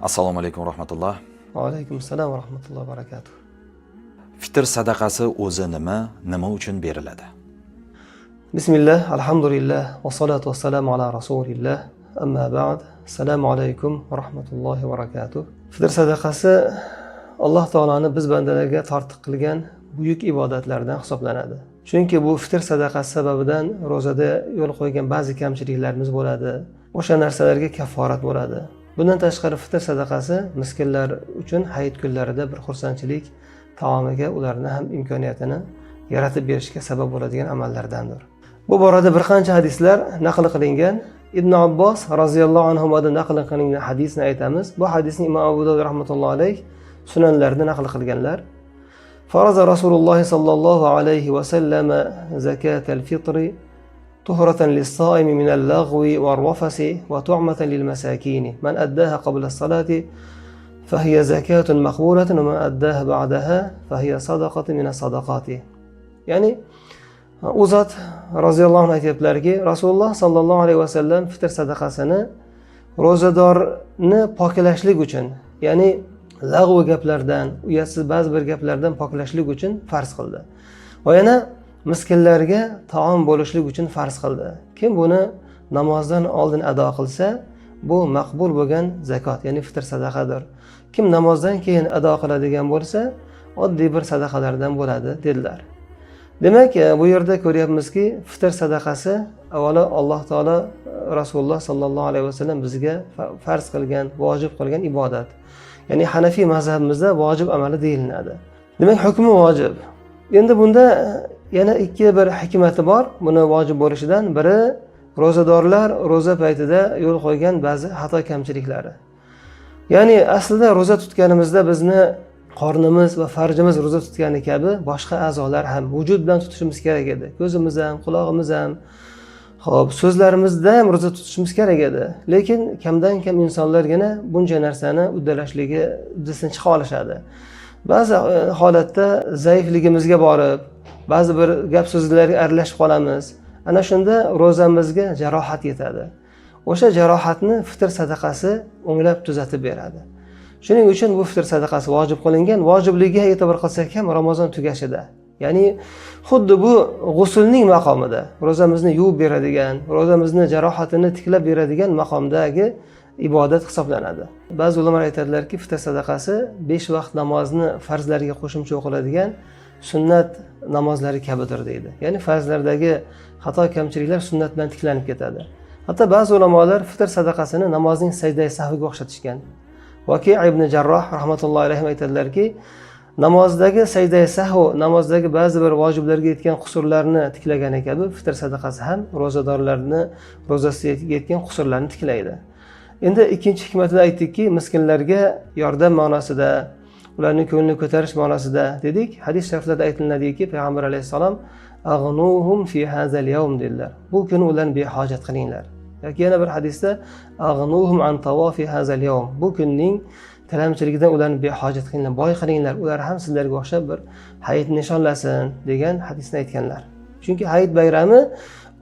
Assalomu alaykum va rahmatulloh. Va alaykum assalom va rahmatullohi va barakatuh. Fitr sadaqasi o'zi nima uchun beriladi? Bismillah, alhamdulillah, va salatu vassalamu ala rasulillah. Amma ba'd. Assalomu alaykum va rahmatullohi va barakatuh. Fitr sadaqasi Alloh taolani biz bandalarga tortiq qilgan buyuk ibodatlardan hisoblanadi. Chunki bu fitr sadaqasi sababidan ro'zada yo'l qo'ygan ba'zi kamchiliklarimiz bo'ladi. O'sha narsalarga kafforat bo'ladi. Bundan tashqari fitr sadaqasi miskinlar uchun hayit kunlarida bir xursandchilik taomiga ularni ham imkoniyatini yaratib berishga sabab bo'ladigan amallardandir. Bu borada bir qancha hadislar naql qilingan. Ibn Abbos roziyallohu anhudan naql qilingan hadisni aytamiz. Bu hadisni Imom Abu Dovud rahmatullohi alayh sunanlarida naql qilganlar. Faraza Rasululloh sallallohu alayhi va sallam zakatal fitri طهرة للصائم من اللغو والرفث وطعمة للمساكين من أداها قبل الصلاة فهي زكاة مقبولة ومن أداها بعدها فهي صدقة من الصدقات. يعني Uzat roziyallohu anhu aytiblarki, Rasululloh sallallohu alayhi va sallam fitr sadaqasini ro'zadorni poklashlik uchun, ya'ni lag'v gaplardan, uyatsiz ba'zi bir gaplardan poklashlik uchun farz qildi. Va yana miskinlarga taom bo'lishlik uchun farz qildi. Kim buni namozdan oldin ado qilsa, bu maqbul bo'lgan zakot, ya'ni fitr sadaqadir. Kim namozdan keyin ado qiladigan bo'lsa, oddiy bir sadaqalardan bo'ladi dedilar. Demak, bu yerda ko'ryapmizki, fitr sadaqasi avvalo Alloh taolo Rasululloh sallallohu alayhi vasallam bizga farz qilgan, vojib qilgan ibodat. Ya'ni Hanafiy mazhabimizda vojib amali deyiladi. Demak, hukmi vojib. Endi bunda yana ikki bir hikmati bor. Buni vojib bo'lishidan biri ro'zadorlar ro'za paytida yo'l qo'ygan ba'zi xato kamchiliklari. Ya'ni aslida ro'za tutganimizda bizni qornimiz va farjimiz ro'za tutgani kabi boshqa a'zolar ham vujud bilan tutishimiz kerak edi. Ko'zimiz ham, quloqimiz ham, xo'p, so'zlarimizda ham ro'za tutishimiz kerak edi. Lekin kamdan kam insonlargina buncha narsani uddalashligi uddasidan chiqa olishadi. Ba'zi holatda zaifligimizga borib, ba'zi bir gap so'zlarga aralashib qolamiz. Ana shunda ro'zamizga jarohat yetadi. O'sha jarohatni fitr sadaqasi o'nglab tuzatib beradi. Shuning uchun bu fitr sadaqasi vojib qilingan. Vojibligiga e'tibor qilsak ham Ramazon tugashida. Ya'ni xuddi bu g'usulning maqomida, ro'zamizni yuvib beradigan, ro'zamizni jarohatini tiklab beradigan maqomdagi ibodat hisoblanadi. Ba'zi ulamolar aytadilarki, fitr sadaqasi 5 vaqt namozni farzlariga qo'shimcha o'qiladigan sunnat namozlari kabidir deydi. Ya'ni farzlardagi xato kamchiliklar sunnat bilan tiklanib ketadi. Hatto ba'zi ulamolar fitr sadaqasini namozning sajda sahviga o'xshatishgan. Vaki ibn Jarroh rahmatullohi alayhi aytadilarki, namozdagi sajda sahv, namozdagi ba'zi bir vojiblarga yetgan qusurlarni tiklagani kabi fitr sadaqasi ham ro'zadorlarni ro'zasiga yetgan qusurlarni tiklaydi. Endi ikkinchi hikmatida aytdikki, miskinlarga yordam ma'nosida, ularning ko'nglini ko'tarish ma'nosida dedik. Hadis shariflarda aytiladiki, payg'ambar alayhisalom ag'nuhum fi hazal yawm dedilar. Bu kuni ularni behojat qilinglar. Yoki yana bir hadisda ag'nuhum an tawafi hazal yawm. Bu kunning tilamchiligidan ularni behojat qilinglar, boy qilinglar. Ular ham sizlarga o'xshab bir hayit nishonlasin degan hadisni aytganlar. Chunki hayit bayrami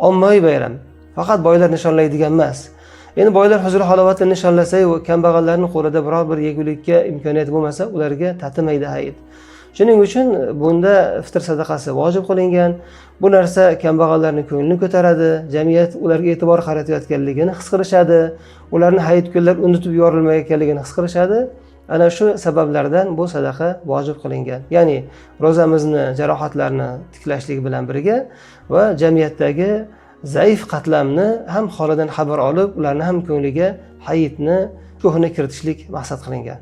ommaviy bayram. Faqat boylar nishonlaydigan emas. Endi boylar huzur halovatini nishonlasak, kambag'allarning qo'lida biror bir yegulikka imkoniyat bo'lmasa, ularga tatimaydi hayit. Shuning uchun bunda fitr sadaqasi vojib qilingan. Bu narsa kambag'allarning ko'nglini ko'taradi, jamiyat ularga e'tibor qaratayotganligini his qilishadi, ularni hayit kunlar unutib yuborilmayotganligini his qilishadi. Ana shu sabablardan bu sadaqa vojib qilingan. Ya'ni ro'zamizni jarohatlarni tiklashlik bilan birga va jamiyatdagi zaif qatlamni ham holidan xabar olib, ularni ham ko'ngliga hayitni ko'hna kiritishlik maqsad qilingan.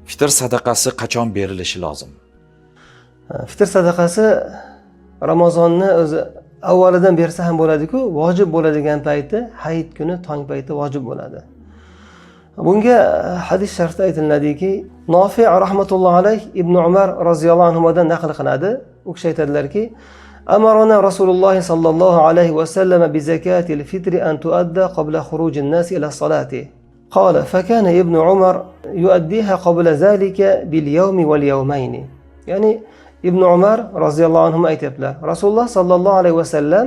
Fitr sadaqasi qachon berilishi lozim? Fitr sadaqasi Ramazonni o'zi avvalidan bersa ham bo'ladi-ku, vojib bo'ladigan payti hayit kuni tong payti vojib bo'ladi. Bunga hadis sharifda aytiladiki, Nofi' rahmatullohi alayh Ibn Umar roziyallohu anhudan naql qiladi. U kishi aytadilarki, أمرنا رسول الله صلى الله عليه وسلم بزكاة الفطر أن تؤدى قبل خروج الناس إلى الصلاة. قال فكان ابن عمر يؤديها قبل ذلك باليوم واليومين. يعني Ibn Umar roziyallohu anhu aytiblar. Rasululloh sallallohu alayhi vasallam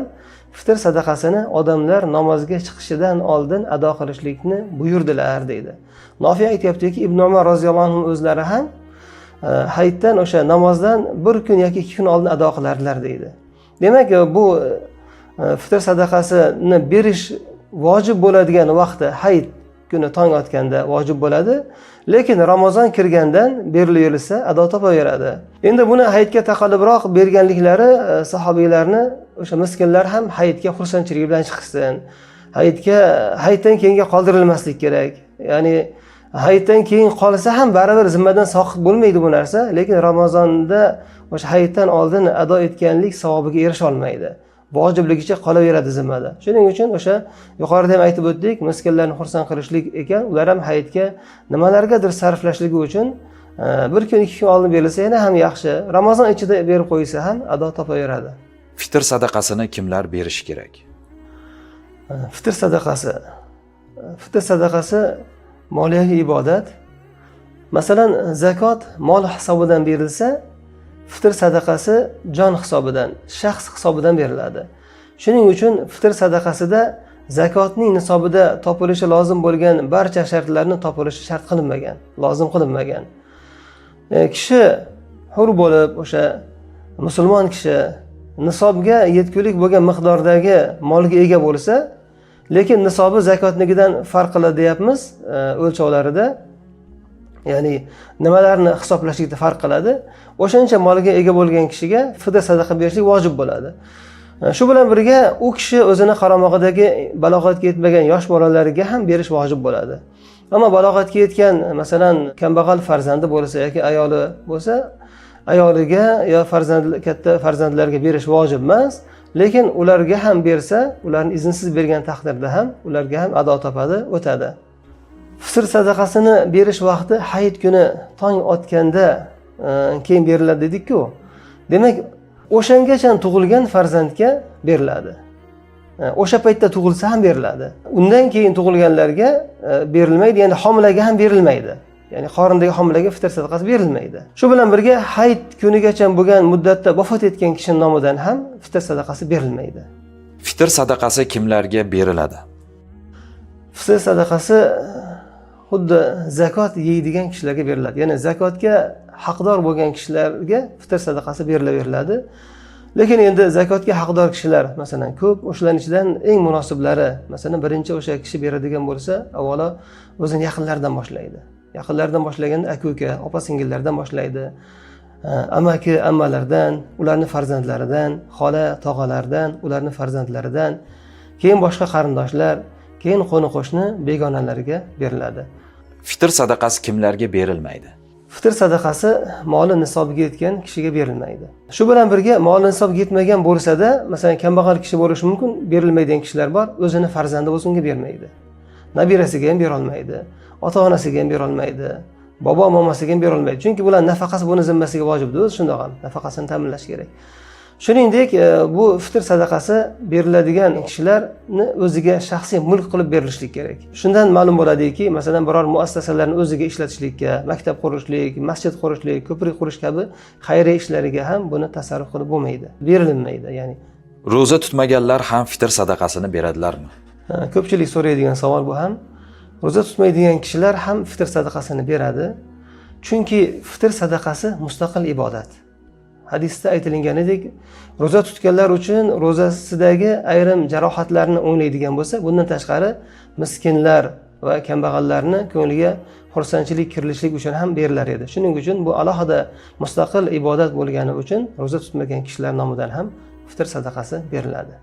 fitr sadaqasini odamlar namozga chiqishidan oldin ado qilishlikni buyurdilar deydi. Nofiy aytyaptiki, Ibn Umar roziyallohu anhu o'zlari ham hayitdan o'sha namozdan bir kun yoki 2 kun oldin ado qilardilar deydi. Demak, bu fitr sadaqasini berish vojib bo'ladigan vaqti hayit kuni tong otganda vojib bo'ladi, lekin Ramazon kirgandan berilaversa ado topaveradi. Endi buni hayitga taqalibroq berganliklari sahobiylarni, o'sha miskinlar ham hayitga xursandchilik bilan chiqsin. Hayitdan keyinga qoldirilmaslik kerak. Ya'ni hayitdan keyin qolsa ham baribir zimmadan soqit bo'lmaydi bu narsa, lekin Ramazonda o'sha hayitdan oldin ado etganlik savobiga erisha olmaydi. Vojibligicha qolaveradi zimmada. Shuning uchun o'sha yuqorida ham aytib o'tdik, miskinlarni xursand qilishlik ekan, ular ham hayitga nimalargadir sarflashligi uchun bir kun 2 kun oldin berilsa yana ham yaxshi. Ramazon ichida berib qo'ysa ham ado topaveradi. Fitr sadaqasini kimlar berish kerak? Fitr sadaqasi. Fitr sadaqasi moliyaviy ibodat. Masalan, zakot mol hisobidan berilsa, fitr sadaqasi jon hisobidan, shaxs hisobidan beriladi. Shuning uchun fitr sadaqasida zakotning nisobida topilishi lozim bo'lgan barcha shartlarni topilishi shart qilinmagan, lozim qilinmagan. Kishi hur bo'lib, o'sha musulmon kishi nisobga yetgulik bo'lgan miqdordagi molga ega bo'lsa, lekin nisobi zakotnikidan farq qiladi deyapmiz o'lchovlarida. Ya'ni nimalarni hisoblashlikda farq qiladi. O'shancha molga ega bo'lgan kishiga fitr sadaqa berishlik vojib bo'ladi. Shu bilan birga u kishi o'zini qaramog'idagi balog'atga yetmagan yosh bolalariga ham berish vojib bo'ladi. Ammo balog'atga yetgan, masalan, kambag'al farzandi bo'lsa yoki ayoli bo'lsa, ayoliga yo katta farzandlarga berish vojib emas, lekin ularga ham bersa, ularni iznsiz bergan taqdirda ham ularga ham ado topadi, o'tadi. Fitr sadaqasini berish vaqti hayit kuni tong otganda keyin beriladi dedik-ku. Demak, o'shangacha tug'ilgan farzandga beriladi. O'sha paytda tug'ilsa ham beriladi. Undan keyin tug'ilganlarga berilmaydi, ya'ni homilaga ham berilmaydi. Ya'ni qorindagi homilaga fitr sadaqasi berilmaydi. Shu bilan birga hayit kunigacha bo'lgan muddatda vafot etgan kishining nomidan ham fitr sadaqasi berilmaydi. Fitr sadaqasi kimlarga beriladi? Fitr sadaqasi xuddi zakot yeydigan kishilarga beriladi. Ya'ni zakotga haqdor bo'lgan kishilarga fitr sadaqasi berilaveriladi. Lekin endi zakotga haqdor kishilar masalan ko'p, o'shalarning ichidan eng munosiblari, masalan, birinchi o'sha kishi beradigan bo'lsa, avvalo o'zining yaqinlaridan boshlaydi. Yaqinlaridan boshlaganda aka-uka, opa-singillardan boshlaydi. Amaki, ammalardan, ularning farzandlaridan, xola, tog'alardan, ularning farzandlaridan, keyin boshqa qarindoshlar, keyin qo'ni-qo'shni begonalarga beriladi. Fitr sadaqasi kimlarga berilmaydi? Fitr sadaqasi moli nisobiga yetgan kishiga berilmaydi. Shu bilan birga moli nisobiga yetmagan bo'lsa-da, masalan, kambag'al kishi bo'lishi mumkin, berilmaydigan kishilar bor, o'zini farzandi bo'lsa unga bermaydi. Nabirasiga ham bera olmaydi, ota-onasiga ham bera olmaydi, bobo momasiga ham bera olmaydi. Chunki bular nafaqasi buni zimmasiga vojibdir, o'zi shundoq ham nafaqasini ta'minlash kerak. Shuningdek, bu fitr sadaqasi beriladigan kishilarni o'ziga shaxsiy mulk qilib berilishlik kerak. Shundan ma'lum bo'ladiki, masalan, biror muassasalarni o'ziga ishlatishlikka, maktab qurishlik, masjid qurishlik, ko'prik qurish kabi xayriya ishlariga ham buni tasarruf qilib bo'lmaydi, berilmaydi, ya'ni. Ro'za tutmaganlar ham fitr sadaqasini beradilarmi? Ko'pchilik so'raydigan savol bu ham. Ro'za tutmaydigan kishilar ham fitr sadaqasini beradi. Chunki fitr sadaqasi mustaqil ibodat. Hadisda aytilganidek, ro'za tutganlar uchun ro'zasidagi ayrim jarohatlarni o'nglaydigan bo'lsa, bundan tashqari miskinlar va kambag'allarni ko'ngliga xursandchilik kirilishlik uchun ham berilar edi. Shuning uchun bu alohida mustaqil ibodat bo'lgani uchun ro'za tutmagan kishilar nomidan ham fitr sadaqasi beriladi.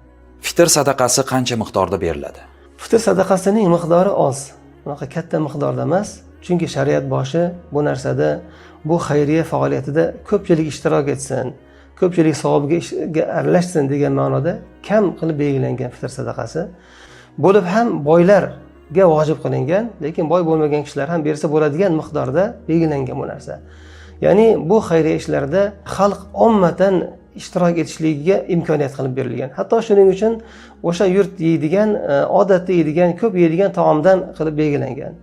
Fitr sadaqasi qancha miqdorda beriladi? Fitr sadaqasining miqdori oz, unaqa katta miqdorda emas, chunki shariat boshi bu narsada, bu xayriya faoliyatida ko'pchilik ishtirok etsin, ko'pchilik savobiga aralashsin degan ma'noda kam qilib belgilangan fitr sadaqasi. Bo'lib ham boylarga vojib qilingan, lekin boy bo'lmagan kishilar ham bersa bo'ladigan miqdorda belgilangan bu narsa. Ya'ni bu xayriya ishlarda xalq ommatan ishtirok etishligiga imkoniyat qilib berilgan. Hatto shuning uchun o'sha yurt yeydigan, odatda yeydigan, ko'p yeydigan taomdan qilib belgilangan.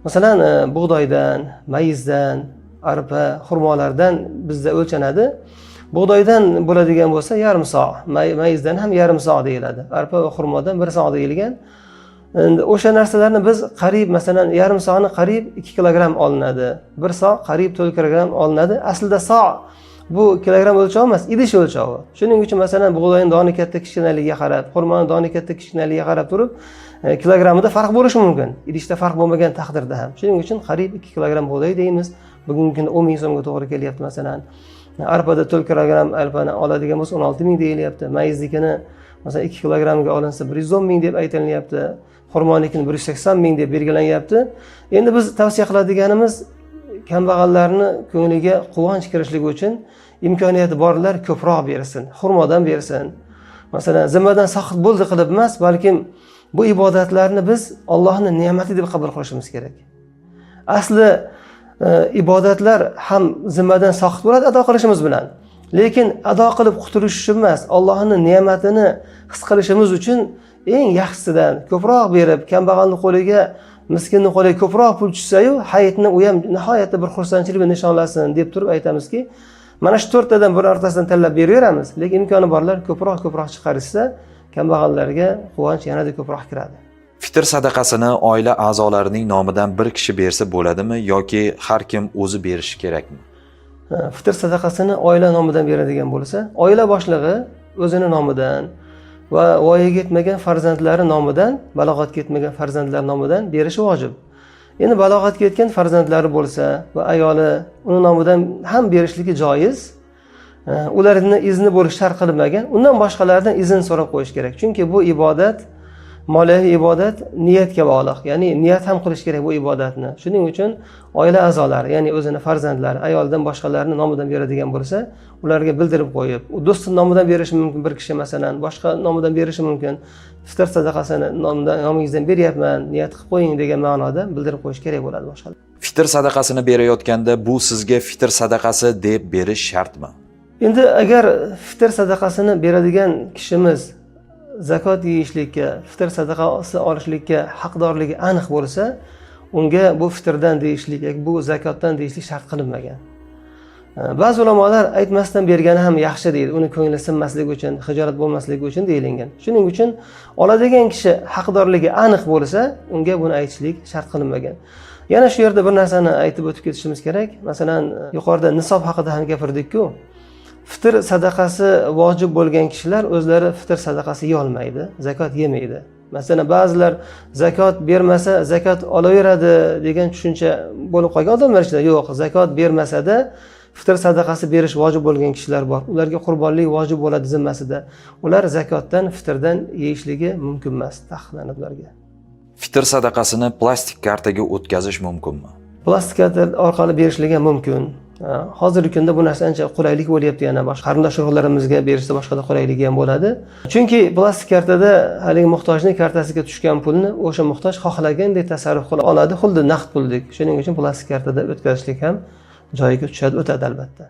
Masalan, bug'doydan, mayizdan, arpa, xurmolardan bizda o'lchanadi. Bug'doydan bo'ladigan bo'lsa yarim so', mayizdan ham yarim so' deyiladi. Arpa va xurmodan 1 so' deyilgan. Endi o'sha narsalarni biz qariyb masalan yarim so'ni qariyb 2 kilogramm olinadi. 1 so' qariyb 4 kilogramm olinadi. Aslida so' bu kilogramm o'lchovi emas, idish o'lchovi. Shuning uchun masalan bug'doyning doni katta kichkinaligiga qarab, xurmoning doni katta kichkinaligiga qarab turib, kilogrammida farq bo'lishi mumkin. Idishda farq bo'lmagan taqdirda ham. Shuning uchun qariyb 2 kilogramm bug'doy deymiz. Bugungi kunda 10 ming so'mga to'g'ri kelyapti masalan. Arpada 4 kilogramm arpani oladigan bo'lsa 16 ming deyilyapti. Mayiznikini masalan 2 kilogrammga olinsa 110 ming deb aytilyapti. Xurmonikini 180 ming deb belgilanyapti. Endi biz tavsiya qiladiganimiz kambag'allarni ko'ngliga quvonch kirishligi uchun imkoniyati borlar ko'proq bersin, xurmodan bersin. Masalan, zimmadan soqit bo'ldi qilib emas, balkim bu ibodatlarni biz Allohning ne'mati deb qabul qilishimiz kerak. Asli ibodatlar ham zimmadan soqit bo'ladi ado qilishimiz bilan. Lekin ado qilib qutulish uchun emas, Allohning ne'matini his qilishimiz uchun eng yaxshisidan ko'proq berib, kambag'alning qo'liga, miskinning qo'liga ko'proq pul tushsa-yu, hayitni u ham nihoyatda bir xursandchilik bilan nishonlasin deb turib aytamizki, mana shu 4 tadan birortasidan tanlab beraveramiz, lekin imkoni borlar ko'proq chiqarishsa, kambag'allarga quvonch yanada ko'proq kiradi. Fitr sadaqasini oila a'zolarining nomidan bir kishi bersa bo'ladimi yoki har kim o'zi berishi kerakmi? Fitr sadaqasini oila nomidan beradigan bo'lsa, oila boshlig'i o'zini nomidan va voyaga yetmagan farzandlari nomidan, balog'atga yetmagan farzandlari nomidan berishi vojib. Endi balog'atga yetgan farzandlari bo'lsa va ayoli uni nomidan ham berishligi joiz. Ularning izni bo'lishi shart qilinmagan. Undan boshqalardan izn so'rab qo'yish kerak. Chunki bu ibodat, moliyaviy ibodat niyatga bog'liq. Ya'ni niyat ham qilish kerak bu ibodatni. Shuning uchun oila a'zolari, ya'ni o'zini farzandlari, ayoldan boshqalarning nomidan beradigan bo'lsa, ularga bildirib qo'yib, u do'sti nomidan berishi mumkin bir kishi masalan, boshqa nomidan berishi mumkin. Fitr sadaqasini nomingizdan beryapman, niyat qilib qo'ying degan ma'noda bildirib qo'yish kerak bo'ladi boshqalar. Fitr sadaqasini berayotganda bu sizga fitr sadaqasi deb berish shartmi? Endi agar fitr sadaqasini beradigan kishimiz zakot yeyishlikka, fitr sadaqasi olishlikka haqdorligi aniq bo'lsa, unga bu fitrdan deyishlik yoki bu zakotdan deyishlik shart qilinmagan. Ba'zi ulamolar aytmasdan bergani ham yaxshi deydi. Uni ko'ngli sinmasligi uchun, hijolat bo'lmasligi uchun deyilgan. Shuning uchun oladigan kishi haqdorligi aniq bo'lsa, unga buni aytishlik shart qilinmagan. Yana shu yerda bir narsani aytib o'tib ketishimiz kerak. Masalan, yuqorida nisob haqida ham gapirdik-ku. Fitr sadaqasi vojib bo'lgan kishilar o'zlari fitr sadaqasi yeya olmaydi, zakot yemaydi. Masalan, ba'zilar zakot bermasa zakot olaveradi degan tushuncha bo'lib qolgan odamlar ichida. Yo'q, zakot bermasa-da fitr sadaqasi berish vojib bo'lgan kishilar bor. Ularga qurbonlik vojib bo'ladi zimmasida. Ular zakotdan, fitrdan yeyishligi mumkin emas, taqiqlanadi ularga. Fitr sadaqasini plastik kartaga o'tkazish mumkinmi? Plastik karta orqali berishligi mumkin. Hozirgi kunda bu narsa ancha qulaylik bo'lyapti, yana boshqa qarindosh urug'larimizga berishsa boshqada qulayligi ham bo'ladi. Chunki plastik kartada haligi muhtojning kartasiga tushgan pulni o'sha muhtoj xohlagandek tasarruf qila oladi, xuddi naqd puldek. Shuning uchun plastik kartada o'tkazishlik ham joyiga tushadi, o'tadi albatta.